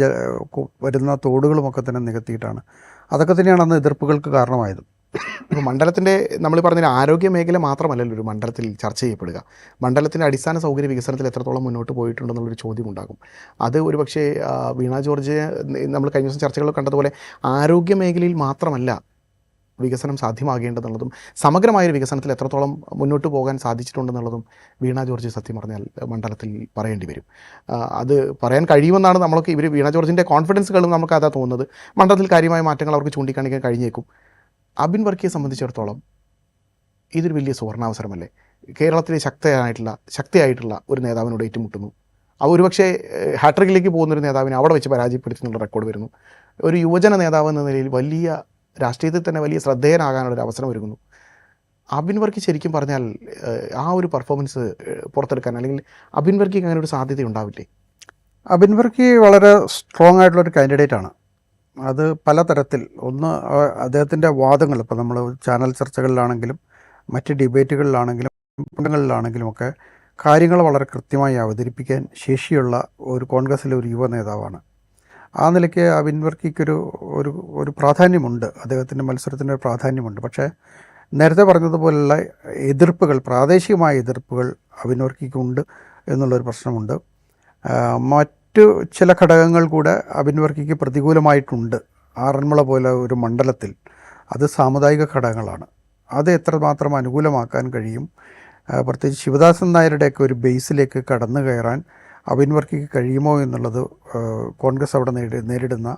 വരുന്ന തോടുകളുമൊക്കെ തന്നെ നികത്തിയിട്ടാണ്. അതൊക്കെ തന്നെയാണ് അന്ന് എതിർപ്പുകൾക്ക് കാരണമായത്. ഇപ്പോൾ മണ്ഡലത്തിൻ്റെ നമ്മൾ പറഞ്ഞ ആരോഗ്യ മേഖല മാത്രമല്ലല്ലോ ഒരു മണ്ഡലത്തിൽ ചർച്ച ചെയ്യപ്പെടുക. മണ്ഡലത്തിൻ്റെ അടിസ്ഥാന സൗകര്യ വികസനത്തിൽ എത്രത്തോളം മുന്നോട്ട് പോയിട്ടുണ്ടെന്നുള്ളൊരു ചോദ്യം ഉണ്ടാകും. അത് ഒരു പക്ഷേ വീണ ജോർജ് നമ്മൾ കഴിഞ്ഞ ദിവസം ചർച്ചകളിൽ കണ്ടതുപോലെ ആരോഗ്യ മേഖലയിൽ മാത്രമല്ല വികസനം സാധ്യമാകേണ്ടതെന്നുള്ളതും സമഗ്രമായൊരു വികസനത്തിൽ എത്രത്തോളം മുന്നോട്ട് പോകാൻ സാധിച്ചിട്ടുണ്ടെന്നുള്ളതും വീണ ജോർജ് സത്യം പറഞ്ഞാൽ മണ്ഡലത്തിൽ പറയേണ്ടി വരും. അത് പറയാൻ കഴിയുമെന്നാണ് നമ്മളൊക്കെ വീണ ജോർജിൻ്റെ കോൺഫിഡൻസുകളും നമുക്ക് അതാ തോന്നുന്നത്. മണ്ഡലത്തിൽ കാര്യമായ മാറ്റങ്ങൾ അവർക്ക് ചൂണ്ടിക്കാണിക്കാൻ കഴിഞ്ഞേക്കും. അബിൻ വർക്കിയെ സംബന്ധിച്ചിടത്തോളം ഇതൊരു വലിയ സുവർണാവസരമല്ലേ? കേരളത്തിലെ ശക്തിയായിട്ടുള്ള ഒരു നേതാവിനോട് ഏറ്റുമുട്ടുന്നു. ഒരുപക്ഷെ ഹാട്രിക്കിലേക്ക് പോകുന്നൊരു നേതാവിനെ അവിടെ വെച്ച് പരാജയപ്പെടുത്തുന്നുള്ള റെക്കോർഡ് വരുന്നു. ഒരു യുവജന നേതാവ് എന്ന നിലയിൽ വലിയ രാഷ്ട്രീയത്തിൽ തന്നെ വലിയ ശ്രദ്ധേയനാകാനുള്ളൊരു അവസരം ഒരുങ്ങുന്നു. അബിൻ വർക്കി ശരിക്കും പറഞ്ഞാൽ ആ ഒരു പെർഫോമൻസ് പുറത്തെടുക്കാൻ, അല്ലെങ്കിൽ അബിൻ വർക്കിക്ക് അങ്ങനെ ഒരു സാധ്യത ഉണ്ടാവില്ലേ? അബിൻ വർക്കി വളരെ സ്ട്രോങ് ആയിട്ടുള്ളൊരു കാൻഡിഡേറ്റാണ്. അത് പലതരത്തിൽ, ഒന്ന് അദ്ദേഹത്തിൻ്റെ വാദങ്ങൾ, ഇപ്പോൾ നമ്മൾ ചാനൽ ചർച്ചകളിലാണെങ്കിലും മറ്റ് ഡിബേറ്റുകളിലാണെങ്കിലും ഒക്കെ കാര്യങ്ങൾ വളരെ കൃത്യമായി അവതരിപ്പിക്കാൻ ശേഷിയുള്ള ഒരു കോൺഗ്രസ്സിലെ ഒരു യുവ നേതാവാണ്. ആ നിലയ്ക്ക് അബിൻ വർക്കിക്കൊരു ഒരു പ്രാധാന്യമുണ്ട്, അദ്ദേഹത്തിൻ്റെ മത്സരത്തിൻ്റെ ഒരു പ്രാധാന്യമുണ്ട്. പക്ഷേ നേരത്തെ പറഞ്ഞതുപോലുള്ള എതിർപ്പുകൾ, പ്രാദേശികമായ എതിർപ്പുകൾ അബിൻ വർക്കിക്കുണ്ട് എന്നുള്ളൊരു പ്രശ്നമുണ്ട്. മറ്റു ചില ഘടകങ്ങൾ കൂടെ അബിൻ വർക്കിക്ക് പ്രതികൂലമായിട്ടുണ്ട്. ആറന്മുള പോലെ ഒരു മണ്ഡലത്തിൽ അത് സാമുദായിക ഘടകങ്ങളാണ്. അത് എത്രമാത്രം അനുകൂലമാക്കാൻ കഴിയും, പ്രത്യേകിച്ച് ശിവദാസൻ നായരുടെയൊക്കെ ഒരു ബേസിലേക്ക് കടന്നു കയറാൻ അബിൻ വർക്കിക്ക് കഴിയുമോ എന്നുള്ളത് കോൺഗ്രസ് അവിടെ നേരിടുന്ന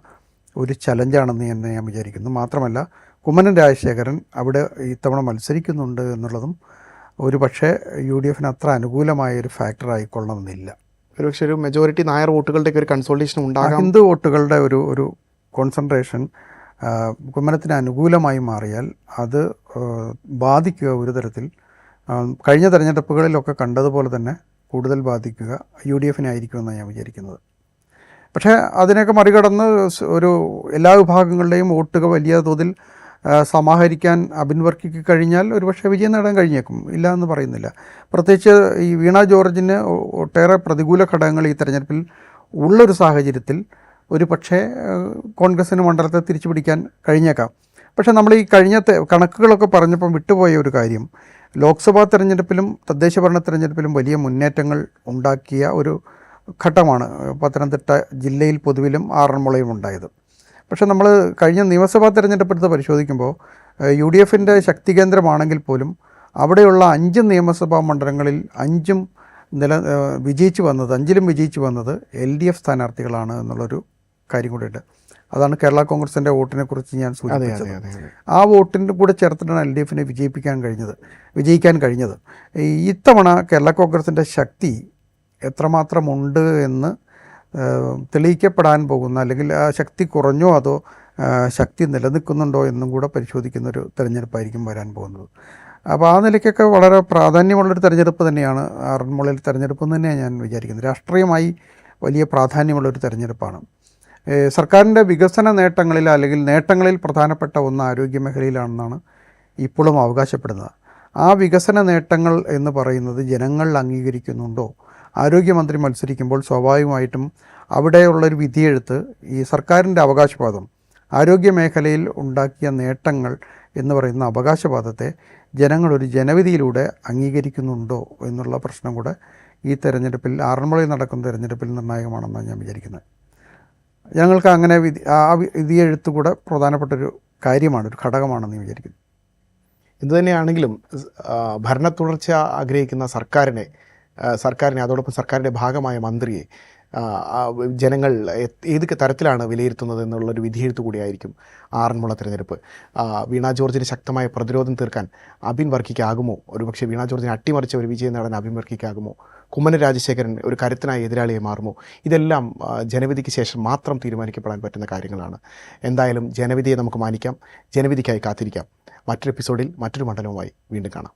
ഒരു ചലഞ്ചാണെന്ന് തന്നെ ഞാൻ വിചാരിക്കുന്നു. മാത്രമല്ല കുമ്മനം രാജശേഖരൻ അവിടെ ഇത്തവണ മത്സരിക്കുന്നുണ്ട് എന്നുള്ളതും ഒരു പക്ഷേ UDF അത്ര അനുകൂലമായൊരു ഫാക്ടറായിക്കൊള്ളണമെന്നില്ല. ഒരുപക്ഷെ ഒരു മെജോറിറ്റി നായർ വോട്ടുകളുടെയൊക്കെ ഒരു കൺസോൾട്ടേഷൻ ഉണ്ടാകാം. ഹിന്ദു വോട്ടുകളുടെ ഒരു കോൺസെൻട്രേഷൻ കുമ്മനത്തിന് അനുകൂലമായി മാറിയാൽ അത് ബാധിക്കുക ഒരു തരത്തിൽ കഴിഞ്ഞ തെരഞ്ഞെടുപ്പുകളിലൊക്കെ കണ്ടതുപോലെ തന്നെ കൂടുതൽ ബാധിക്കുക UDF ആയിരിക്കുമെന്നാണ് ഞാൻ വിചാരിക്കുന്നത്. പക്ഷേ അതിനൊക്കെ മറികടന്ന് ഒരു എല്ലാ വിഭാഗങ്ങളുടെയും വോട്ടുകൾ വലിയ തോതിൽ സമാഹരിക്കാൻ അബിൻ വർക്കിക്ക് കഴിഞ്ഞാൽ ഒരുപക്ഷെ വിജയം നേടാൻ കഴിഞ്ഞേക്കും, ഇല്ല എന്ന് പറയുന്നില്ല. പ്രത്യേകിച്ച് ഈ വീണ ജോർജിന് ഒട്ടേറെ പ്രതികൂല ഘടകങ്ങൾ ഈ തെരഞ്ഞെടുപ്പിൽ ഉള്ളൊരു സാഹചര്യത്തിൽ ഒരു പക്ഷേ കോൺഗ്രസ്സിന് മണ്ഡലത്തെ തിരിച്ചു പിടിക്കാൻ കഴിഞ്ഞേക്കാം. പക്ഷേ നമ്മൾ ഈ കഴിഞ്ഞ കണക്കുകളൊക്കെ പറഞ്ഞപ്പം വിട്ടുപോയ ഒരു കാര്യം, ലോക്സഭാ തെരഞ്ഞെടുപ്പിലും തദ്ദേശ ഭരണ തെരഞ്ഞെടുപ്പിലും വലിയ മുന്നേറ്റങ്ങൾ ഉണ്ടാക്കിയ ഒരു ഘട്ടമാണ് പത്തനംതിട്ട ജില്ലയിൽ പൊതുവിലും ആറന്മുളയും ഉണ്ടായത്. പക്ഷേ നമ്മൾ കഴിഞ്ഞ നിയമസഭാ തെരഞ്ഞെടുപ്പെടുത്ത് പരിശോധിക്കുമ്പോൾ UDF ശക്തി കേന്ദ്രമാണെങ്കിൽ പോലും അവിടെയുള്ള 5 നിയമസഭാ മണ്ഡലങ്ങളിൽ 5ലും വിജയിച്ചു വന്നത് LDF സ്ഥാനാർത്ഥികളാണ് എന്നുള്ളൊരു കാര്യം കൂടെയുണ്ട്. അതാണ് കേരള കോൺഗ്രസിൻ്റെ വോട്ടിനെ കുറിച്ച് ഞാൻ സൂചിപ്പിച്ചത്. ആ വോട്ടിൻ്റെ കൂടെ ചേർത്തിട്ടാണ് LDF വിജയിക്കാൻ കഴിഞ്ഞത്. ഇത്തവണ കേരള കോൺഗ്രസിൻ്റെ ശക്തി എത്രമാത്രമുണ്ട് എന്ന് തെളിയിക്കപ്പെടാൻ പോകുന്ന, അല്ലെങ്കിൽ ആ ശക്തി കുറഞ്ഞോ അതോ ശക്തി നിലനിൽക്കുന്നുണ്ടോ എന്നും കൂടെ പരിശോധിക്കുന്നൊരു തെരഞ്ഞെടുപ്പായിരിക്കും വരാൻ പോകുന്നത്. അപ്പോൾ ആ നിലയ്ക്കൊക്കെ വളരെ പ്രാധാന്യമുള്ളൊരു തെരഞ്ഞെടുപ്പ് തന്നെയാണ് ആറന്മുളയിൽ തെരഞ്ഞെടുപ്പ് എന്ന് തന്നെയാണ് ഞാൻ വിചാരിക്കുന്നത്. രാഷ്ട്രീയമായി വലിയ പ്രാധാന്യമുള്ളൊരു തെരഞ്ഞെടുപ്പാണ്. സർക്കാരിൻ്റെ വികസന നേട്ടങ്ങളിൽ അല്ലെങ്കിൽ നേട്ടങ്ങളിൽ പ്രധാനപ്പെട്ട ഒന്ന് ആരോഗ്യ മേഖലയിലാണെന്നാണ് ഇപ്പോഴും അവകാശപ്പെടുന്നത്. ആ വികസന നേട്ടങ്ങൾ എന്ന് പറയുന്നത് ജനങ്ങൾ അംഗീകരിക്കുന്നുണ്ടോ? ആരോഗ്യമന്ത്രി മത്സരിക്കുമ്പോൾ സ്വാഭാവികമായിട്ടും അവിടെയുള്ളൊരു വിധിയെഴുത്ത് ഈ സർക്കാരിൻ്റെ അവകാശവാദം, ആരോഗ്യ മേഖലയിൽ ഉണ്ടാക്കിയ നേട്ടങ്ങൾ എന്ന് പറയുന്ന അവകാശവാദത്തെ ജനങ്ങളൊരു ജനവിധിയിലൂടെ അംഗീകരിക്കുന്നുണ്ടോ എന്നുള്ള പ്രശ്നം കൂടെ ഈ തെരഞ്ഞെടുപ്പിൽ ആറന്മുളയിൽ നടക്കുന്ന തെരഞ്ഞെടുപ്പിൽ നിർണായകമാണെന്നാണ് ഞാൻ വിചാരിക്കുന്നത്. ഞങ്ങൾക്ക് അങ്ങനെ വിധിയെഴുത്ത് കൂടെ പ്രധാനപ്പെട്ടൊരു കാര്യമാണ്, ഒരു ഘടകമാണെന്ന് ഞാൻ വിചാരിക്കുന്നു. എന്തുതന്നെയാണെങ്കിലും ഭരണ തുടർച്ച ആഗ്രഹിക്കുന്ന സർക്കാരിനെ അതോടൊപ്പം സർക്കാരിൻ്റെ ഭാഗമായ മന്ത്രിയെ ജനങ്ങൾ ഏത് തരത്തിലാണ് വിലയിരുത്തുന്നത് എന്നുള്ളൊരു വിധിയെഴുത്ത് കൂടിയായിരിക്കും ആറന്മുള തിരഞ്ഞെടുപ്പ്. വീണ ജോർജിന് ശക്തമായ പ്രതിരോധം തീർക്കാൻ അബിൻ വർക്കിക്കാകുമോ? ഒരുപക്ഷെ വീണ ജോർജിനെ അട്ടിമറിച്ച ഒരു വിജയം നേടാൻ അബിൻ വർക്കിക്കാകുമോ? കുമ്മനം രാജശേഖരൻ ഒരു കരുത്തനായ എതിരാളിയെ മാറുമോ? ഇതെല്ലാം ജനവിധിക്ക് ശേഷം മാത്രം തീരുമാനിക്കപ്പെടാൻ പറ്റുന്ന കാര്യങ്ങളാണ്. എന്തായാലും ജനവിധിയെ നമുക്ക് മാനിക്കാം, ജനവിധിക്കായി കാത്തിരിക്കാം. മറ്റൊരു എപ്പിസോഡിൽ മറ്റൊരു മണ്ഡലവുമായി വീണ്ടും കാണാം.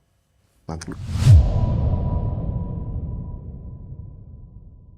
നന്ദി.